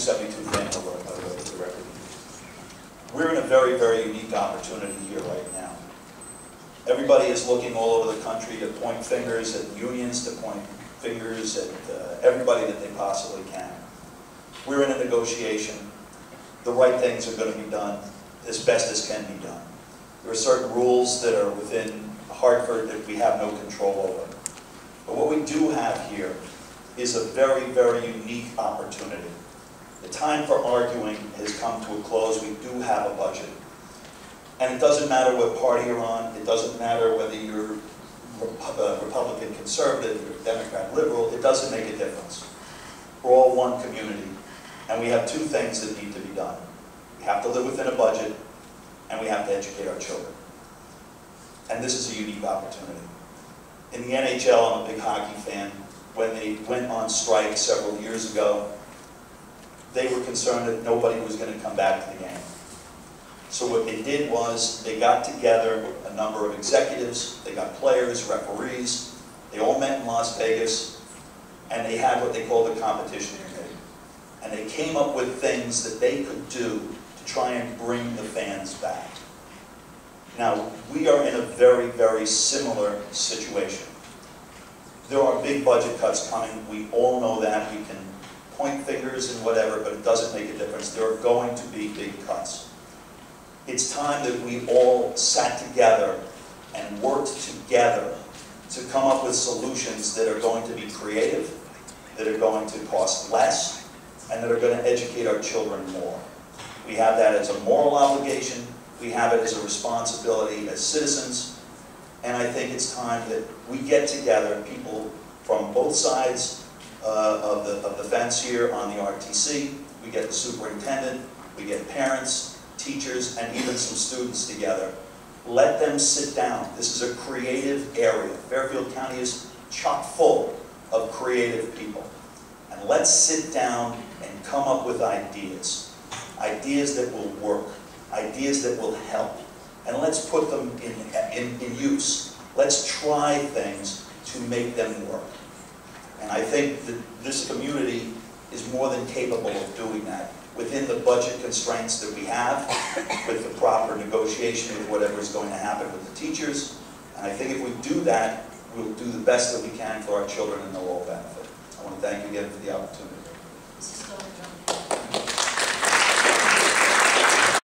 272 Fanhill Road, by the way, for the record. We're in a very, very unique opportunity here right now. Everybody is looking all over the country to point fingers at unions, to point fingers at everybody that they possibly can. We're in a negotiation. The right things are going to be done as best as can be done. There are certain rules that are within Hartford that we have no control over. But what we do have here is a very, very unique opportunity. The time for arguing has come to a close. We do have a budget. And it doesn't matter what party you're on. It doesn't matter whether you're Republican, conservative, or Democrat, liberal. It doesn't make a difference. We're all one community. And we have two things that need to be done. We have to live within a budget, and we have to educate our children. And this is a unique opportunity. In the NHL, I'm a big hockey fan. When they went on strike several years ago, they were concerned that nobody was going to come back to the game. So what they did was they got together a number of executives, they got players, referees, they all met in Las Vegas, and they had what they called a competition committee. And they came up with things that they could do to try and bring the fans back. Now, we are in a very, very similar situation. There are big budget cuts coming. We all know that. We can point fingers and whatever, but it doesn't make a difference. There are going to be big cuts. It's time that we all sat together and worked together to come up with solutions that are going to be creative, that are going to cost less, and that are going to educate our children more. We have that as a moral obligation. We have it as a responsibility as citizens. And I think it's time that we get together, people from both sides of the fence here on the RTC. We get the superintendent, we get parents, teachers, and even some students together. Let them sit down. This is a creative area. Fairfield County is chock full of creative people. And let's sit down and come up with ideas. Ideas that will work. Ideas that will help. And let's put them in use. Let's try things to make them work. And I think that this community is more than capable of doing that within the budget constraints that we have, with the proper negotiation with whatever is going to happen with the teachers. And I think if we do that, we'll do the best that we can for our children and they'll all benefit. I want to thank you again for the opportunity. Mrs. Stone.